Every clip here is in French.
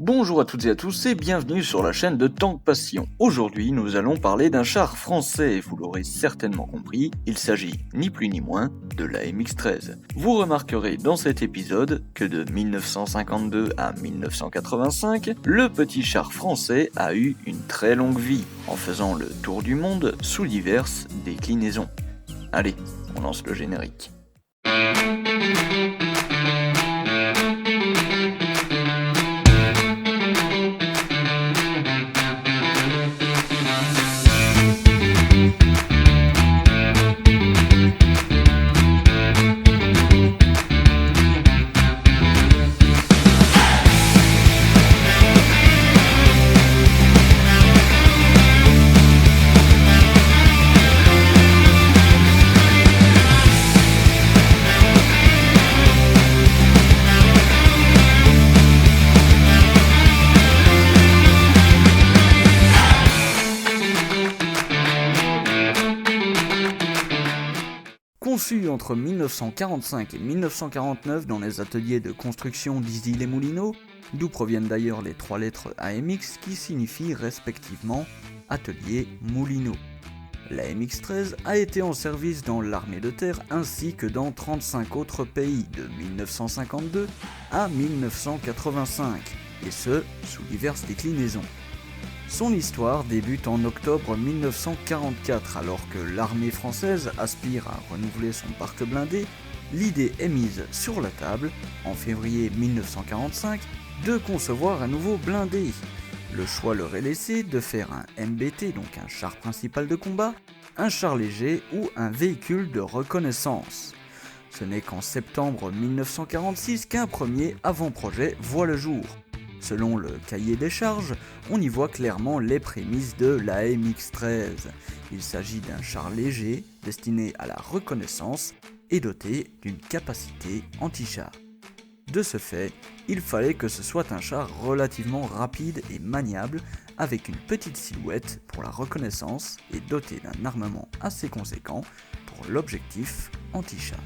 Bonjour à toutes et à tous et bienvenue sur la chaîne de Tank Passion. Aujourd'hui, nous allons parler d'un char français, vous l'aurez certainement compris, il s'agit ni plus ni moins de la MX-13. Vous remarquerez dans cet épisode que de 1952 à 1985, le petit char français a eu une très longue vie, en faisant le tour du monde sous diverses déclinaisons. Allez, on lance le générique. Conçu entre 1945 et 1949 dans les ateliers de construction d'Issy-les-Moulineaux, d'où proviennent d'ailleurs les trois lettres AMX qui signifient respectivement Atelier Moulineaux. La MX-13 a été en service dans l'armée de terre ainsi que dans 35 autres pays de 1952 à 1985, et ce, sous diverses déclinaisons. Son histoire débute en octobre 1944, alors que l'armée française aspire à renouveler son parc blindé. L'idée est mise sur la table, en février 1945, de concevoir un nouveau blindé. Le choix leur est laissé de faire un MBT, donc un char principal de combat, un char léger ou un véhicule de reconnaissance. Ce n'est qu'en septembre 1946 qu'un premier avant-projet voit le jour. Selon le cahier des charges, on y voit clairement les prémices de la MX-13. Il s'agit d'un char léger, destiné à la reconnaissance et doté d'une capacité anti-char. De ce fait, il fallait que ce soit un char relativement rapide et maniable, avec une petite silhouette pour la reconnaissance et doté d'un armement assez conséquent pour l'objectif anti-char.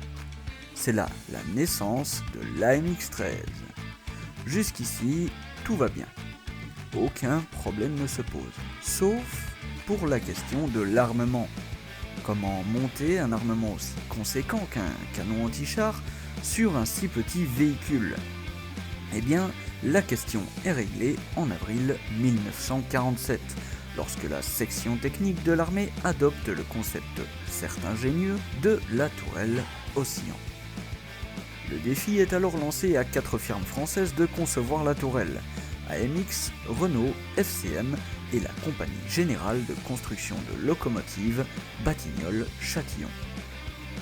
C'est là la naissance de la MX-13. Jusqu'ici, tout va bien. Aucun problème ne se pose, sauf pour la question de l'armement. Comment monter un armement aussi conséquent qu'un canon anti-char sur un si petit véhicule ? Eh bien, la question est réglée en avril 1947, lorsque la section technique de l'armée adopte le concept certes ingénieux de la tourelle oscillante. Le défi est alors lancé à 4 firmes françaises de concevoir la tourelle: AMX, Renault, FCM et la Compagnie Générale de Construction de Locomotives Batignolles-Châtillon.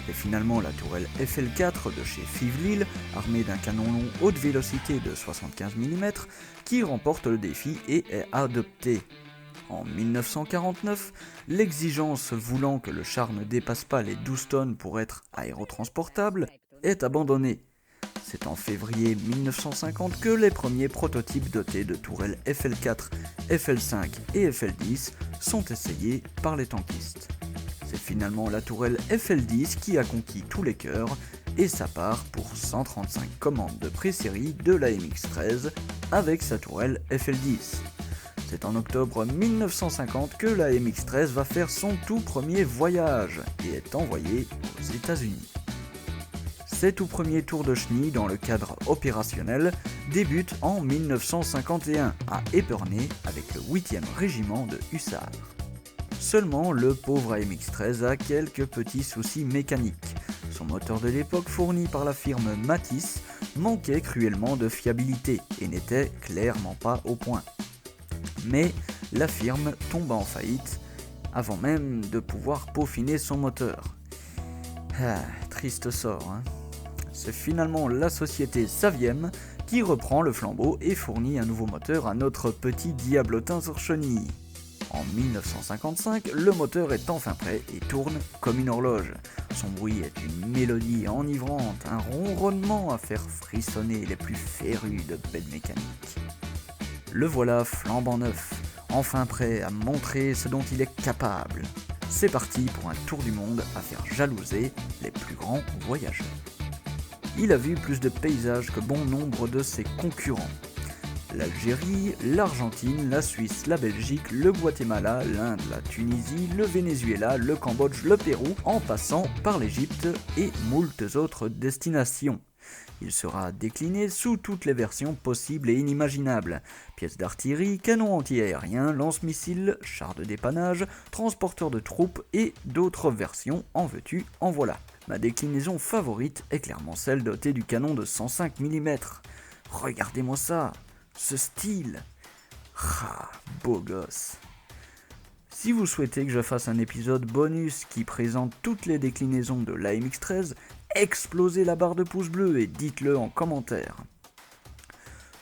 Et finalement la tourelle FL4 de chez Fives-Lille, armée d'un canon long haute vélocité de 75 mm, qui remporte le défi et est adoptée. En 1949, l'exigence voulant que le char ne dépasse pas les 12 tonnes pour être aérotransportable est abandonnée. C'est en février 1950 que les premiers prototypes dotés de tourelles FL4, FL5 et FL10 sont essayés par les tankistes. C'est finalement la tourelle FL10 qui a conquis tous les cœurs et sa part pour 135 commandes de pré-série de la MX-13 avec sa tourelle FL10. C'est en octobre 1950 que la MX-13 va faire son tout premier voyage et est envoyée aux États-Unis. Ses tout premiers tours de chenille dans le cadre opérationnel débutent en 1951 à Épernay avec le 8e régiment de hussards. Seulement, le pauvre AMX-13 a quelques petits soucis mécaniques. Son moteur de l'époque, fourni par la firme Matisse, manquait cruellement de fiabilité et n'était clairement pas au point. Mais la firme tombe en faillite avant même de pouvoir peaufiner son moteur. Triste sort, hein. C'est finalement la société Saviem qui reprend le flambeau et fournit un nouveau moteur à notre petit diablotin sur chenille. En 1955, le moteur est enfin prêt et tourne comme une horloge. Son bruit est une mélodie enivrante, un ronronnement à faire frissonner les plus férus de belles mécaniques. Le voilà flambant neuf, enfin prêt à montrer ce dont il est capable. C'est parti pour un tour du monde à faire jalouser les plus grands voyageurs. Il a vu plus de paysages que bon nombre de ses concurrents. l'Algérie, l'Argentine, la Suisse, la Belgique, le Guatemala, l'Inde, la Tunisie, le Venezuela, le Cambodge, le Pérou, en passant par l'Égypte et moultes autres destinations. Il sera décliné sous toutes les versions possibles et inimaginables. Pièces d'artillerie, canons anti-aériens, lance-missiles, chars de dépannage, transporteurs de troupes et d'autres versions en veux-tu, en voilà. Ma déclinaison favorite est clairement celle dotée du canon de 105 mm. Regardez-moi ça, ce style. Ah, beau gosse. Si vous souhaitez que je fasse un épisode bonus qui présente toutes les déclinaisons de l'AMX-13, explosez la barre de pouces bleus et dites-le en commentaire.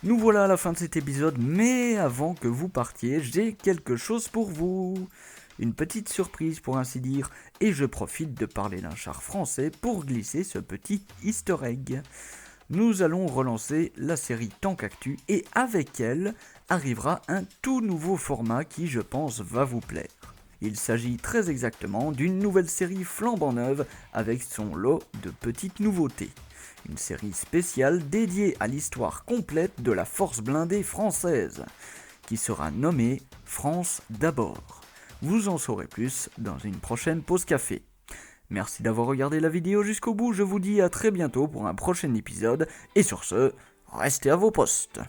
Nous voilà à la fin de cet épisode, mais avant que vous partiez, j'ai quelque chose pour vous. Une petite surprise pour ainsi dire, et je profite de parler d'un char français pour glisser ce petit easter egg. Nous allons relancer la série Tank Actu et avec elle arrivera un tout nouveau format qui je pense va vous plaire. Il s'agit très exactement d'une nouvelle série flambant neuve avec son lot de petites nouveautés. Une série spéciale dédiée à l'histoire complète de la force blindée française, qui sera nommée France d'abord. Vous en saurez plus dans une prochaine pause café. Merci d'avoir regardé la vidéo jusqu'au bout, je vous dis à très bientôt pour un prochain épisode, et sur ce, restez à vos postes.